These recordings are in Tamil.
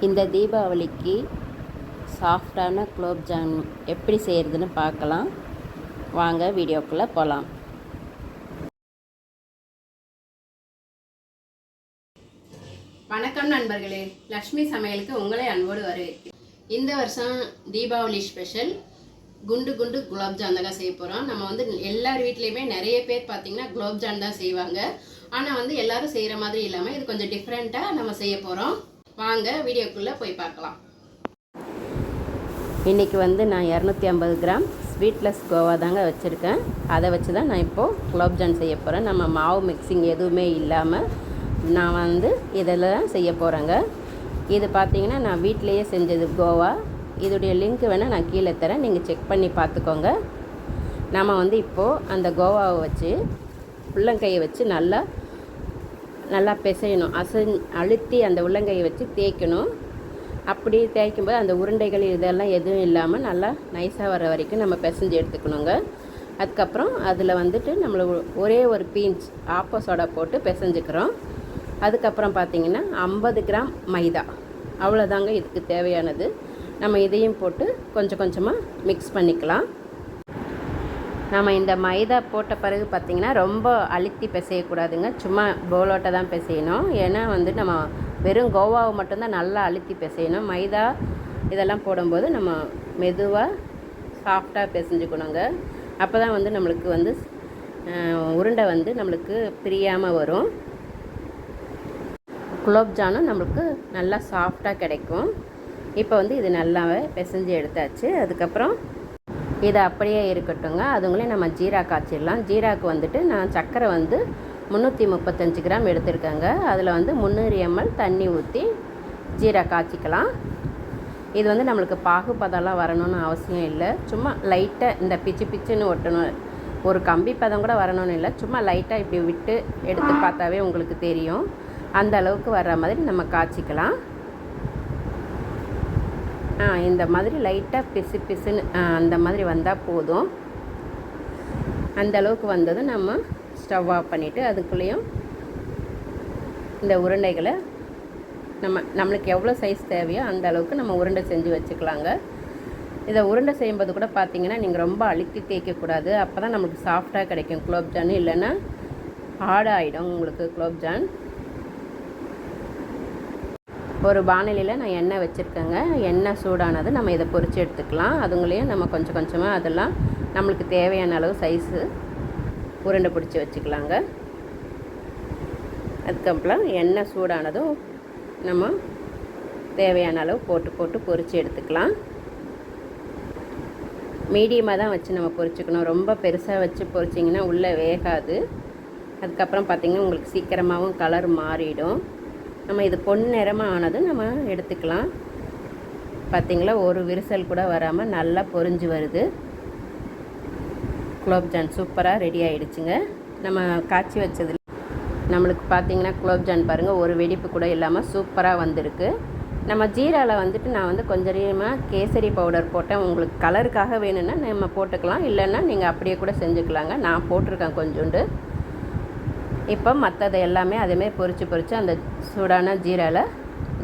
இந்த தீபாவளிக்கு சாஃப்டான குலோப் ஜாம் எப்படி செய்கிறதுன்னு பார்க்கலாம். வாங்க வீடியோக்குள்ளே போகலாம். வணக்கம் நண்பர்களே, லக்ஷ்மி சமையலுக்கு உங்களை அன்போடு வரவேற்கிறேன். இந்த வருஷம் தீபாவளி ஸ்பெஷல் குண்டு குண்டு குலாப் ஜாம் தான் செய்ய போகிறோம். நம்ம வந்து எல்லார் வீட்லேயுமே நிறைய பேர் பார்த்திங்கன்னா குலாப் ஜாம் தான் செய்வாங்க. ஆனால் வந்து எல்லாரும் செய்கிற மாதிரி இல்லாமல் இது கொஞ்சம் டிஃப்ரெண்ட்டாக நம்ம செய்ய போகிறோம். வாங்க வீடியோக்குள்ளே போய் பார்க்கலாம். இன்றைக்கி வந்து நான் 250 கிராம் ஸ்வீட்லெஸ் கோவா தாங்க வச்சுருக்கேன். அதை வச்சு தான் நான் இப்போது குலாப் ஜாம் செய்ய போகிறேன். நம்ம மாவு மிக்சிங் எதுவுமே இல்லாமல் நான் வந்து இதில் தான் செய்ய போகிறேங்க. இது பார்த்திங்கன்னா நான் வீட்டிலையே செஞ்சது கோவா. இதோடைய லிங்க் வேணால் நான் கீழே தரேன், நீங்கள் செக் பண்ணி பார்த்துக்கோங்க. நம்ம வந்து இப்போது அந்த கோவாவை வச்சு உள்ளங்கையை வச்சு நல்லா பிசையணும். அழுத்தி அந்த உள்ளங்கையை வச்சு தேய்க்கணும். அப்படி தேய்க்கும்போது அந்த உருண்டைகள் இதெல்லாம் எதுவும் இல்லாமல் நல்லா நைஸாக வர வரைக்கும் நம்ம பிசைஞ்சு எடுத்துக்கணுங்க. அதுக்கப்புறம் அதில் வந்துட்டு நம்மளை ஒரே ஒரு பீன்ச் ஆப்போ சோடா போட்டு பிசைஞ்சுக்கிறோம். அதுக்கப்புறம் பார்த்திங்கன்னா 50 கிராம் மைதா, அவ்வளோதாங்க இதுக்கு தேவையானது. நம்ம இதையும் போட்டு கொஞ்சம் கொஞ்சமாக மிக்ஸ் பண்ணிக்கலாம். நம்ம இந்த மைதா போட்ட பிறகு பார்த்திங்கன்னா ரொம்ப அழுத்தி பிசையக்கூடாதுங்க. சும்மா போலோட்டை தான் பிசையணும். ஏன்னா வந்து நம்ம வெறும் கோவாவை மட்டும்தான் நல்லா அழுத்தி பிசையணும். மைதா இதெல்லாம் போடும்போது நம்ம மெதுவாக சாஃப்டாக பிசைஞ்சுக்கணுங்க. அப்போ தான் வந்து நம்மளுக்கு வந்து உருண்டை வந்து நம்மளுக்கு பிரியாமல் வரும். குலோப் ஜாமுன் நம்மளுக்கு நல்லா சாஃப்டாக கிடைக்கும். இப்போ வந்து இது நல்லாவே பிசைஞ்சு எடுத்தாச்சு. அதுக்கப்புறம் இது அப்படியே இருக்கட்டுங்க. அதுங்களையும் நம்ம ஜீரா காய்ச்சிடலாம். ஜீராவுக்கு வந்துட்டு நான் சர்க்கரை வந்து 335 கிராம் எடுத்துருக்கேங்க. அதில் வந்து 300 ml தண்ணி ஊற்றி ஜீரா காய்ச்சிக்கலாம். இது வந்து நம்மளுக்கு பாகுபதம்லாம் வரணும்னு அவசியம் இல்லை. சும்மா லைட்டாக இந்த பிச்சுன்னு ஒட்டணும். ஒரு கம்பி பதம் கூட வரணும்னு இல்லை. சும்மா லைட்டாக இப்படி விட்டு எடுத்து பார்த்தாவே உங்களுக்கு தெரியும். அந்த அளவுக்கு வர்ற மாதிரி நம்ம காய்ச்சிக்கலாம். இந்த மாதிரி லைட்டாக பிசுன்னு அந்த மாதிரி வந்தால் போதும். அந்த அளவுக்கு வந்ததும் நம்ம ஸ்டவ் ஆஃப் பண்ணிவிட்டு அதுக்குள்ளேயும் இந்த உருண்டைகளை நம்மளுக்கு எவ்வளோ சைஸ் தேவையோ அந்த அளவுக்கு நம்ம உருண்டை செஞ்சு வச்சுக்கலாங்க. இதை உருண்டை செய்யும்போது கூட பார்த்திங்கன்னா நீங்கள் ரொம்ப அழுத்தி தேய்க்கக்கூடாது. அப்போ தான் நம்மளுக்கு சாஃப்டாக கிடைக்கும் குலோப் ஜாம். இல்லைன்னா ஹார்டாக ஆகிடும் உங்களுக்கு குலோப் ஜாம். ஒரு பானையில் நான் எண்ணெய் வச்சுருக்கேங்க. எண்ணெய் சூடானது நம்ம இதை பொரித்து எடுத்துக்கலாம். அதுங்களையும் நம்ம கொஞ்சம் கொஞ்சமாக அதெல்லாம் நம்மளுக்கு தேவையான அளவு சைஸு உருண்டை பிடிச்சி வச்சுக்கலாங்க. அதுக்கப்புறம் எண்ணெய் சூடானதும் நம்ம தேவையான அளவு போட்டு பொரித்து எடுத்துக்கலாம். மீடியமாக தான் வச்சு நம்ம பொரிச்சுக்கணும். ரொம்ப பெருசாக வச்சு பொரிச்சிங்கன்னா உள்ளே வேகாது. அதுக்கப்புறம் பார்த்திங்கன்னா உங்களுக்கு சீக்கிரமாகவும் கலர் மாறிடும். நம்ம இது பொன்னிறமாக ஆனதும் நம்ம எடுத்துக்கலாம். பார்த்திங்களா, ஒரு விரிசல் கூட வராமல் நல்லா பொரிஞ்சு வருது. குலோப் ஜாம் சூப்பராக ரெடி ஆகிடுச்சுங்க. நம்ம காய்ச்சி வச்சது நம்மளுக்கு பார்த்திங்கன்னா குலோப் ஜாம் பாருங்கள், ஒரு வெடிப்பு கூட இல்லாமல் சூப்பராக வந்திருக்கு. நம்ம ஜீராவில் வந்துட்டு நான் வந்து கொஞ்சமாக கேசரி பவுடர் போட்டேன். உங்களுக்கு கலருக்காக வேணும்னா நம்ம போட்டுக்கலாம். இல்லைன்னா நீங்கள் அப்படியே கூட செஞ்சுக்கலாங்க. நான் போட்டிருக்கேன் கொஞ்சோண்டு. இப்போ மற்றது எல்லாமே அதேமாதிரி பொரித்து அந்த சூடான ஜீராவில்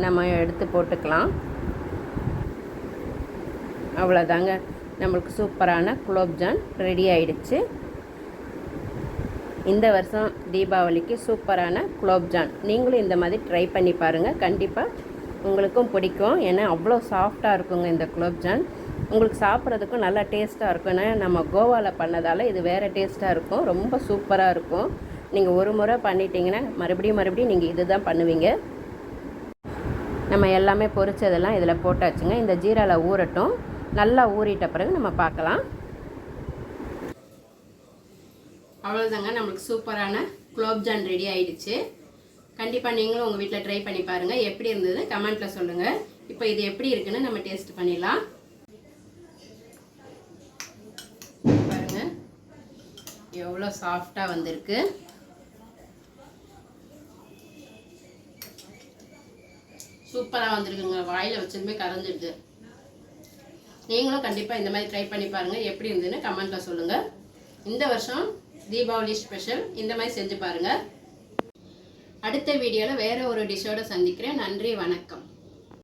நம்ம எடுத்து போட்டுக்கலாம். அவ்வளோதாங்க, நம்மளுக்கு சூப்பரான குலோப் ஜாம் ரெடி ஆகிடுச்சு. இந்த வருஷம் தீபாவளிக்கு சூப்பரான குலோப் ஜாம் நீங்களும் இந்த மாதிரி ட்ரை பண்ணி பாருங்கள். கண்டிப்பாக உங்களுக்கும் பிடிக்கும். ஏன்னா அவ்வளோ சாஃப்டாக இருக்குங்க இந்த குலோப் ஜாம். உங்களுக்கு சாப்பிட்றதுக்கும் நல்லா டேஸ்ட்டாக இருக்கும். ஏன்னா நம்ம கோவாவில் பண்ணதால் இது வேறு டேஸ்ட்டாக இருக்கும். ரொம்ப சூப்பராக இருக்கும். நீங்கள் ஒரு முறை பண்ணிட்டீங்கன்னா மறுபடியும் நீங்கள் இது தான் பண்ணுவீங்க. நம்ம எல்லாமே பொரிச்சதெல்லாம் இதில் போட்டாச்சுங்க. இந்த ஜீராவில் ஊறட்டும். நல்லா ஊறிட்ட பிறகு நம்ம பார்க்கலாம். அவ்வளோதாங்க, நம்மளுக்கு சூப்பரான குலோப் ஜாம் ரெடி ஆகிடுச்சு. கண்டிப்பாக நீங்களும் உங்கள் வீட்டில் ட்ரை பண்ணி பாருங்கள். எப்படி இருந்தது கமெண்ட்டில் சொல்லுங்கள். இப்போ இது எப்படி இருக்குன்னு நம்ம டேஸ்ட் பண்ணிடலாம். பாருங்கள் எவ்வளோ சாஃப்டாக வந்திருக்கு. சூப்பராக வந்திருக்குங்க. வாயில் வச்சதுமே கரைஞ்சிடுது. நீங்களும் கண்டிப்பாக இந்த மாதிரி ட்ரை பண்ணி பாருங்கள். எப்படி இருந்ததுன்னு கமெண்ட்டில் சொல்லுங்கள். இந்த வருஷம் தீபாவளி ஸ்பெஷல் இந்த மாதிரி செஞ்சு பாருங்கள். அடுத்த வீடியோவில் வேறு ஒரு டிஷ்ஷோடு சந்திக்கிறேன். நன்றி, வணக்கம்.